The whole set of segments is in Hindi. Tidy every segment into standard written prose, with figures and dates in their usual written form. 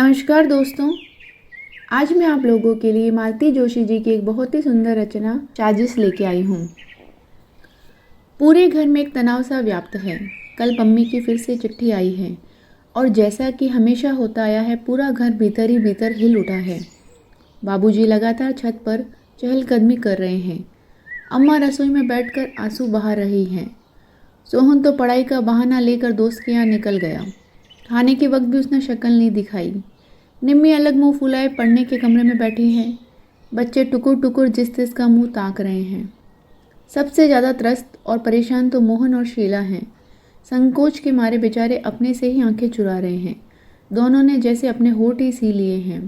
नमस्कार दोस्तों। आज मैं आप लोगों के लिए मालती जोशी जी की एक बहुत ही सुंदर रचना साजिश लेके आई हूँ। पूरे घर में एक तनाव सा व्याप्त है। कल पम्मी की फिर से चिट्ठी आई है और जैसा कि हमेशा होता आया है, पूरा घर भीतर ही भीतर हिल उठा है। बाबूजी लगातार छत पर चहलकदमी कर रहे हैं। अम्मा रसोई में बैठकर आंसू बहा रही हैं। सोहन तो पढ़ाई का बहाना लेकर दोस्त के यहाँ निकल गया। खाने के वक्त भी उसने शक्ल नहीं दिखाई। निम्मी अलग मुंह फुलाए पढ़ने के कमरे में बैठी है। बच्चे टुकुर टुकुर जिस तिस का मुंह ताक रहे हैं। सबसे ज़्यादा त्रस्त और परेशान तो मोहन और शीला हैं। संकोच के मारे बेचारे अपने से ही आंखें चुरा रहे हैं। दोनों ने जैसे अपने होठ ही सी लिए हैं।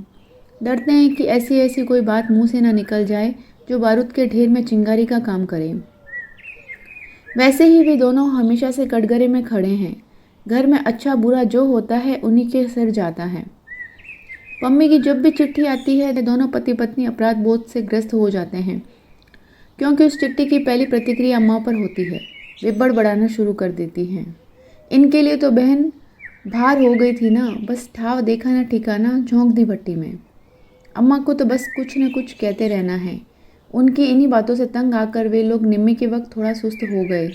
डरते हैं कि ऐसी ऐसी कोई बात मुंह से ना निकल जाए जो बारूद के ढेर में चिंगारी का काम करे। वैसे ही वे दोनों हमेशा से कटघरे में खड़े हैं। घर में अच्छा बुरा जो होता है उन्हीं के सिर जाता है। पम्मी की जब भी चिट्ठी आती है तो दोनों पति पत्नी अपराध बोध से ग्रस्त हो जाते हैं, क्योंकि उस चिट्ठी की पहली प्रतिक्रिया अम्मा पर होती है। वे बड़बड़ाना शुरू कर देती हैं। इनके लिए तो बहन भार हो गई थी ना, बस ठाव देखा ना ठिकाना, झोंक दी भट्टी में। अम्मा को तो बस कुछ न कुछ कहते रहना है। उनकी इन्हीं बातों से तंग आकर वे लोग निम्मी के वक्त थोड़ा सुस्त हो गए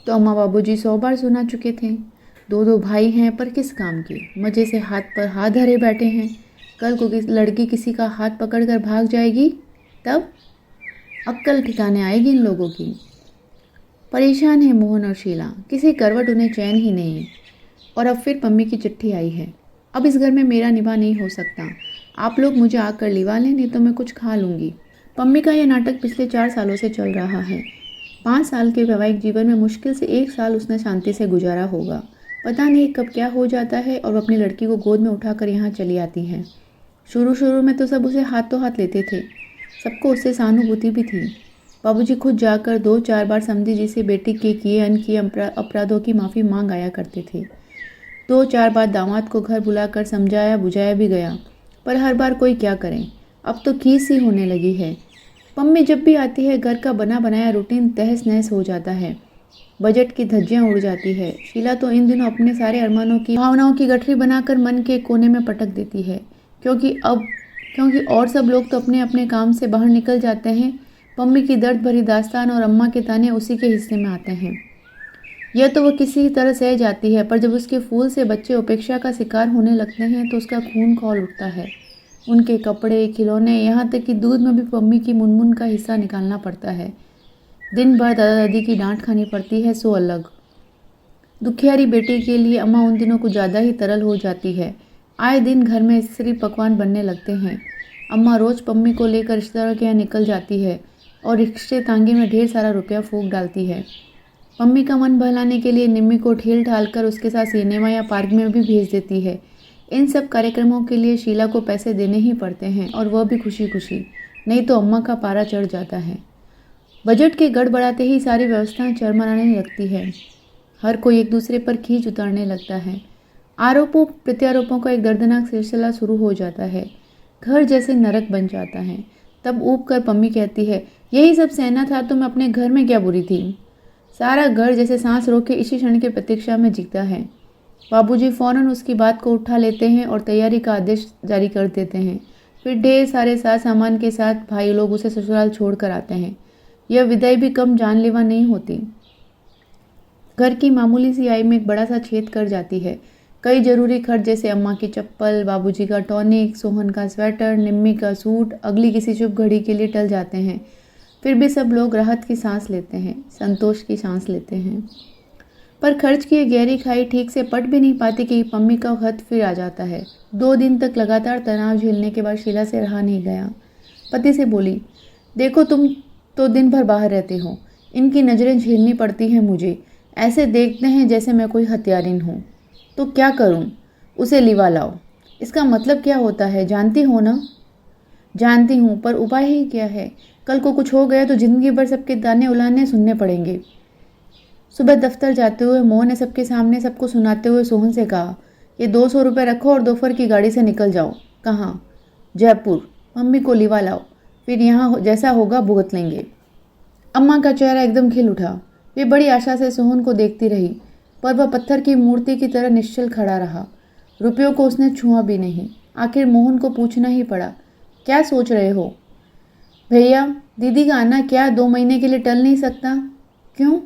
तो अम्मा बाबूजी 100 बार सुना चुके थे। दो भाई हैं पर किस काम के, मज़े से हाथ पर हाथ धरे बैठे हैं। कल को लड़की किसी का हाथ पकड़कर भाग जाएगी तब अक्ल ठिकाने आएगी इन लोगों की। परेशान है मोहन और शीला, किसी करवट उन्हें चैन ही नहीं। और अब फिर पम्मी की चिट्ठी आई है। अब इस घर में मेरा निभा नहीं हो सकता। आप लोग मुझे आकर लिवा लें, नहीं तो मैं कुछ खा लूँगी। पम्मी का यह नाटक पिछले 4 सालों से चल रहा है। 5 साल के वैवाहिक जीवन में मुश्किल से 1 साल उसने शांति से गुजारा होगा। पता नहीं कब क्या हो जाता है और वो अपनी लड़की को गोद में उठाकर यहाँ चली आती है। शुरू में तो सब उसे हाथों हाथ लेते थे। सबको उससे सहानुभूति भी थी। बाबूजी खुद जाकर 2-4 बार समधी जी से बेटी के किए अनकिए अपराधों की माफ़ी मांग आया करते थे। 2-4 बार दामाद को घर बुलाकर समझाया बुझाया भी गया, पर हर बार कोई क्या करे। अब तो खीस ही होने लगी है। पम्मी जब भी आती है घर का बना बनाया रूटीन तहस नहस हो जाता है। बजट की धज्जियां उड़ जाती है। शीला तो इन दिनों अपने सारे अरमानों की भावनाओं की गठरी बनाकर मन के कोने में पटक देती है, क्योंकि और सब लोग तो अपने अपने काम से बाहर निकल जाते हैं। पम्मी की दर्द भरी दास्तान और अम्मा के ताने उसी के हिस्से में आते हैं। यह तो वह किसी तरह सह जाती है, पर जब उसके फूल से बच्चे उपेक्षा का शिकार होने लगते हैं तो उसका खून खौल उठता है। उनके कपड़े, खिलौने, यहाँ तक कि दूध में भी पम्मी की मुनमुन का हिस्सा निकालना पड़ता है। दिन भर दादा दादी की डांट खानी पड़ती है, सो अलग। दुखियारी बेटी के लिए अम्मा उन दिनों कुछ ज़्यादा ही तरल हो जाती है। आए दिन घर में सिर्फ पकवान बनने लगते हैं। अम्मा रोज़ पम्मी को लेकर रिश्तेदारों के यहाँ निकल जाती है और रिक्शे तांगे में ढेर सारा रुपया फूंक डालती है। पम्मी का मन बहलाने के लिए निम्मी को ठेल ठाल कर उसके साथ सिनेमा या पार्क में भी भेज देती है। इन सब कार्यक्रमों के लिए शीला को पैसे देने ही पड़ते हैं, और वह भी खुशी खुशी, नहीं तो अम्मा का पारा चढ़ जाता है। बजट के गड़बड़ाते ही सारी व्यवस्थाएं चरमराने लगती है। हर कोई एक दूसरे पर खींच उतारने लगता है। आरोपों प्रत्यारोपों का एक दर्दनाक सिलसिला शुरू हो जाता है। घर जैसे नरक बन जाता है। तब ऊब कर पम्मी कहती है, यही सब सहना था तो मैं अपने घर में क्या बुरी थी। सारा घर जैसे सांस रोके इसी क्षण की प्रतीक्षा में जीता है। बाबूजी फौरन उसकी बात को उठा लेते हैं और तैयारी का आदेश जारी कर देते हैं। फिर ढेर सारे साथ सामान के साथ भाई लोग उसे ससुराल छोड़ कर आते हैं। यह विदाई भी कम जानलेवा नहीं होती। घर की मामूली सी आय में एक बड़ा सा छेद कर जाती है। कई जरूरी खर्च जैसे अम्मा की चप्पल, बाबूजी का टॉनिक, सोहन का स्वेटर, निम्मी का सूट अगली किसी शुभ घड़ी के लिए टल जाते हैं। फिर भी सब लोग राहत की सांस लेते हैं, संतोष की सांस लेते हैं। पर खर्च की गहरी खाई ठीक से पट भी नहीं पाती कि पम्मी का खत फिर आ जाता है। 2 दिन तक लगातार तनाव झेलने के बाद शीला से रहा नहीं गया। पति से बोली, देखो तुम तो दिन भर बाहर रहते हो, इनकी नज़रें झेलनी पड़ती हैं मुझे। ऐसे देखते हैं जैसे मैं कोई हत्यारिन हूँ। तो क्या करूँ? उसे लिवा लाओ। इसका मतलब क्या होता है जानती हो ना? जानती हूँ, पर उपाय ही क्या है? कल को कुछ हो गया तो जिंदगी भर सबके ताने उलाने सुनने पड़ेंगे। सुबह दफ्तर जाते हुए मोहन ने सबके सामने सबको सुनाते हुए सोहन से कहा, ये 200 रुपये रखो और दोपहर की गाड़ी से निकल जाओ। कहाँ? जयपुर। मम्मी को लिवा लाओ, फिर यहाँ जैसा होगा भुगत लेंगे। अम्मा का चेहरा एकदम खिल उठा। वे बड़ी आशा से सोहन को देखती रही, पर वह पत्थर की मूर्ति की तरह निश्चल खड़ा रहा। रुपयों को उसने छुआ भी नहीं। आखिर मोहन को पूछना ही पड़ा, क्या सोच रहे हो? भैया, दीदी का आना क्या 2 महीने के लिए टल नहीं सकता? क्यों?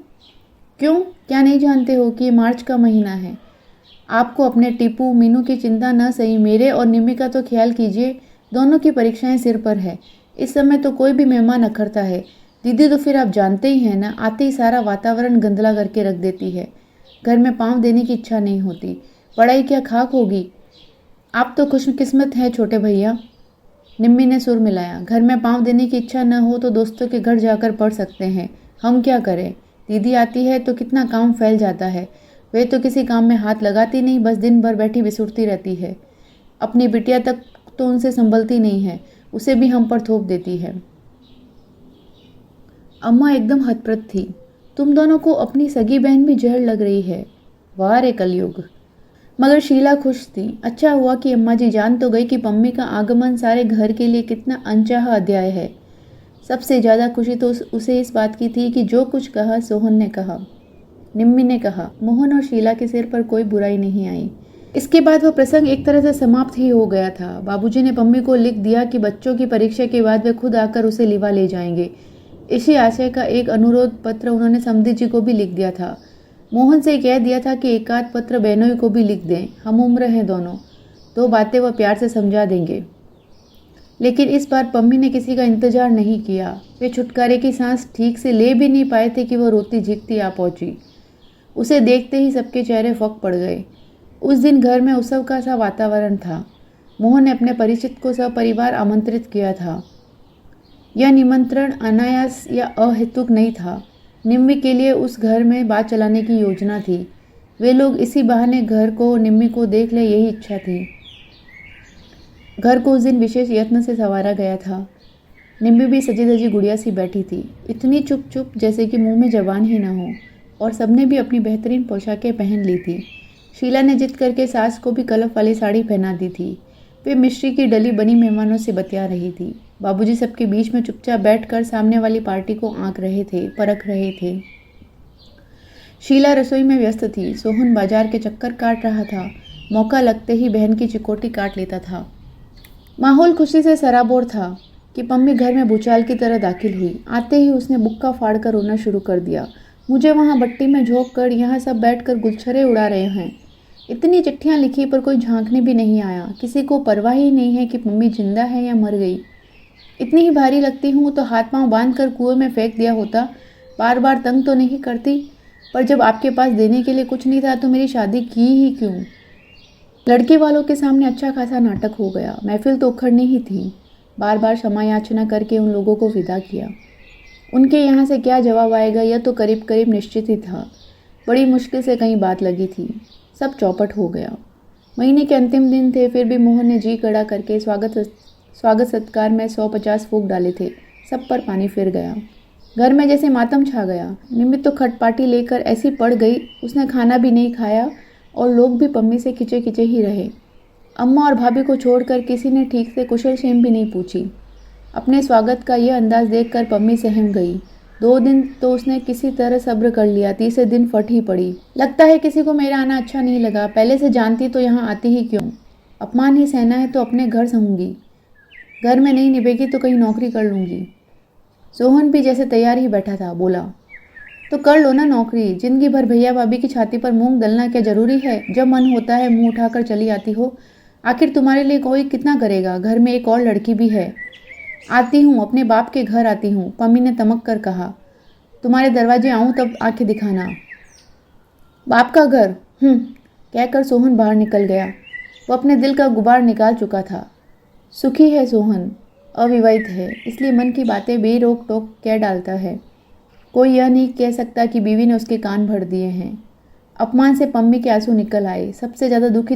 क्यों? क्या नहीं जानते हो कि ये मार्च का महीना है? आपको अपने टीपू मीनू की चिंता न सही, मेरे और निम्मी का तो ख्याल कीजिए। दोनों की परीक्षाएं सिर पर है। इस समय तो कोई भी मेहमान अखरता है। दीदी तो फिर आप जानते ही हैं ना, आते ही सारा वातावरण गंदला करके रख देती है। घर में पाँव देने की इच्छा नहीं होती। पढ़ाई क्या खाक होगी? आप तो खुशकिस्मत हैं छोटे भैया। निम्मी ने सुर मिलाया। घर में पाँव देने की इच्छा न हो तो दोस्तों के घर जाकर पढ़ सकते हैं। हम क्या करें? दीदी आती है तो कितना काम फैल जाता है। वे तो किसी काम में हाथ लगाती नहीं, बस दिन भर बैठी बिसुरती रहती है। अपनी बिटिया तक तो उनसे संभलती नहीं है, उसे भी हम पर थोप देती है। अम्मा एकदम हतप्रत थी। तुम दोनों को अपनी सगी बहन भी जहर लग रही है। वाह रे कलयुग। मगर शीला खुश थी। अच्छा हुआ कि अम्मा जी जान तो गई कि पम्मी का आगमन सारे घर के लिए कितना अनचाहा अध्याय है। सबसे ज़्यादा खुशी तो उसे इस बात की थी कि जो कुछ कहा सोहन ने कहा, निम्मी ने कहा। मोहन और शीला के सिर पर कोई बुराई नहीं आई। इसके बाद वह प्रसंग एक तरह से समाप्त ही हो गया था। बाबूजी ने पम्मी को लिख दिया कि बच्चों की परीक्षा के बाद वे खुद आकर उसे लिवा ले जाएंगे। इसी आशय का एक अनुरोध पत्र उन्होंने समधी जी को भी लिख दिया था। मोहन से कह दिया था कि एक आध पत्र बहनोई को भी लिख दें, हम उम्र हैं दोनों। 2 बातें वह प्यार से समझा देंगे। लेकिन इस बार पम्मी ने किसी का इंतजार नहीं किया। वे छुटकारे की सांस ठीक से ले भी नहीं पाए थे कि वह रोती झिकती आ पहुंची। उसे देखते ही सबके चेहरे फक पड़ गए। उस दिन घर में उत्सव का सा वातावरण था। मोहन ने अपने परिचित को सपरिवार आमंत्रित किया था। यह निमंत्रण अनायास या अहेतुक नहीं था। निम्मी के लिए उस घर में बात चलाने की योजना थी। वे लोग इसी बहाने घर को निम्मी को देख ले, यही इच्छा थी। घर को उस दिन विशेष यत्न से संवारा गया था। निम्मी भी सजी धजी गुड़िया सी बैठी थी, इतनी चुप चुप जैसे कि मुंह में जबान ही न हो। और सबने भी अपनी बेहतरीन पोशाकें पहन ली थी। शीला ने जिद करके सास को भी कलफ वाली साड़ी पहना दी थी। वे मिश्री की डली बनी मेहमानों से बतिया रही थी। बाबूजी सबके बीच में चुपचाप बैठकर सामने वाली पार्टी को आंक रहे थे, परख रहे थे। शीला रसोई में व्यस्त थी। सोहन बाजार के चक्कर काट रहा था। मौका लगते ही बहन की चिकोटी काट लेता था। माहौल खुशी से सराबोर था कि पम्मी घर में भूचाल की तरह दाखिल हुई। आते ही उसने बुक्का फाड़कर रोना शुरू कर दिया। मुझे वहाँ भट्टी में झोंक कर यहाँ सब बैठकर गुलछरे उड़ा रहे हैं। इतनी चिट्ठियाँ लिखी पर कोई झांकने भी नहीं आया। किसी को परवाह ही नहीं है कि मम्मी जिंदा है या मर गई। इतनी ही भारी लगती हूँ तो हाथ पांव बांध कर कुएं में फेंक दिया होता। बार बार तंग तो नहीं करती, पर जब आपके पास देने के लिए कुछ नहीं था तो मेरी शादी की ही क्यों? लड़के वालों के सामने अच्छा खासा नाटक हो गया। महफिल तो उखड़नी ही थी। बार बार क्षमा याचना करके उन लोगों को विदा किया। उनके यहाँ से क्या जवाब आएगा यह तो करीब करीब निश्चित ही था। बड़ी मुश्किल से कहीं बात लगी थी। सब चौपट हो गया। महीने के अंतिम दिन थे, फिर भी मोहन ने जी कड़ा करके स्वागत सत्कार में 150 फूंक डाले थे। सब पर पानी फिर गया। घर में जैसे मातम छा गया। निमित तो खटपाटी लेकर ऐसी पड़ गई, उसने खाना भी नहीं खाया और लोग भी पम्मी से खिंचे खिंचे ही रहे। अम्मा और भाभी को छोड़कर किसी ने ठीक से कुशल क्षेम भी नहीं पूछी। अपने स्वागत का यह अंदाज देखकर पम्मी सहम गई। 2 दिन तो उसने किसी तरह सब्र कर लिया, तीसरे दिन फट ही पड़ी। लगता है किसी को मेरा आना अच्छा नहीं लगा। पहले से जानती तो यहाँ आती ही क्यों? अपमान ही सहना है तो अपने घर सहूँगी। घर में नहीं निभेगी तो कहीं नौकरी कर लूँगी। सोहन भी जैसे तैयार ही बैठा था, बोला, तो कर लो ना नौकरी। जिंदगी भर भैया भाभी की छाती पर मूंग दलना क्या जरूरी है? जब मन होता है मुंह उठाकर चली आती हो। आखिर तुम्हारे लिए कोई कितना करेगा? घर में एक और लड़की भी है। आती हूँ, अपने बाप के घर आती हूँ, पम्मी ने तमक कर कहा। तुम्हारे दरवाजे आऊँ तब आंखें दिखाना। बाप का घर? कहकर सोहन बाहर निकल गया। वो अपने दिल का गुबार निकाल चुका था। सुखी है सोहन, अविवाहित है, इसलिए मन की बातें बेरोक टोक कह डालता है। कोई यह नहीं कह सकता कि बीवी ने उसके कान भर दिए हैं। अपमान से पम्मी के आंसू निकल आए। सबसे ज़्यादा दुख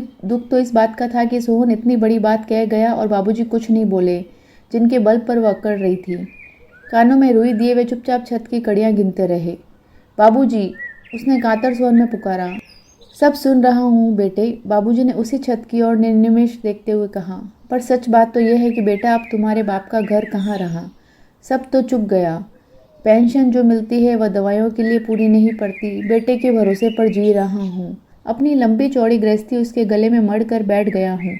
तो इस बात का था कि सोहन इतनी बड़ी बात कह गया और बाबूजी कुछ नहीं बोले, जिनके बल पर वह अकड़ रही थी। कानों में रुई दिए वे चुपचाप छत की कड़ियाँ गिनते रहे। बाबूजी, उसने कातर स्वर में पुकारा। सब सुन रहा हूँ बेटे, बाबूजी ने उसी छत की ओर निर्निमेष देखते हुए कहा। पर सच बात तो यह है कि बेटा अब तुम्हारे बाप का घर कहाँ रहा। सब तो चुप गया। पेंशन जो मिलती है वह दवाइयों के लिए पूरी नहीं पड़ती। बेटे के भरोसे पर जी रहा हूँ। अपनी लंबी चौड़ी गृहस्थी उसके गले में मढ़ कर बैठ गया हूँ।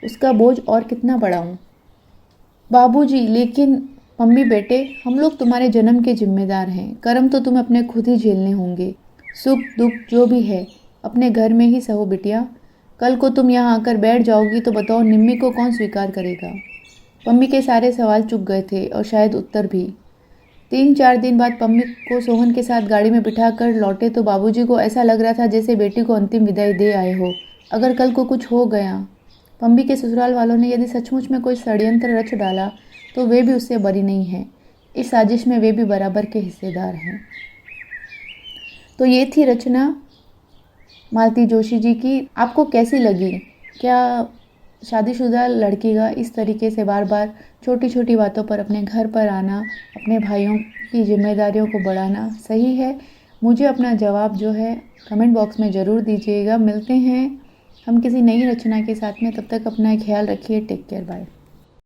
उसका बोझ और कितना बढ़ाऊं। बाबूजी, लेकिन मम्मी बेटे, हम लोग तुम्हारे जन्म के जिम्मेदार हैं। कर्म तो तुम्हें अपने खुद ही झेलने होंगे। सुख दुख जो भी है अपने घर में ही सहो बिटिया। कल को तुम यहाँ आकर बैठ जाओगी तो बताओ निम्मी को कौन स्वीकार करेगा। पम्मी के सारे सवाल चुक गए थे और शायद उत्तर भी। 3-4 दिन बाद पम्मी को सोहन के साथ गाड़ी में बिठा कर लौटे तो बाबूजी को ऐसा लग रहा था जैसे बेटी को अंतिम विदाई दे आए हो। अगर कल को कुछ हो गया, पम्मी के ससुराल वालों ने यदि सचमुच में कोई षड्यंत्र रच डाला तो वे भी उससे बरी नहीं हैं। इस साजिश में वे भी बराबर के हिस्सेदार हैं। तो ये थी रचना मालती जोशी जी की। आपको कैसी लगी? क्या शादीशुदा लड़की का इस तरीके से बार बार छोटी छोटी बातों पर अपने घर पर आना, अपने भाइयों की जिम्मेदारियों को बढ़ाना सही है? मुझे अपना जवाब जो है कमेंट बॉक्स में ज़रूर दीजिएगा। मिलते हैं हम किसी नई रचना के साथ में। तब तक अपना ख्याल रखिए। Take care, bye.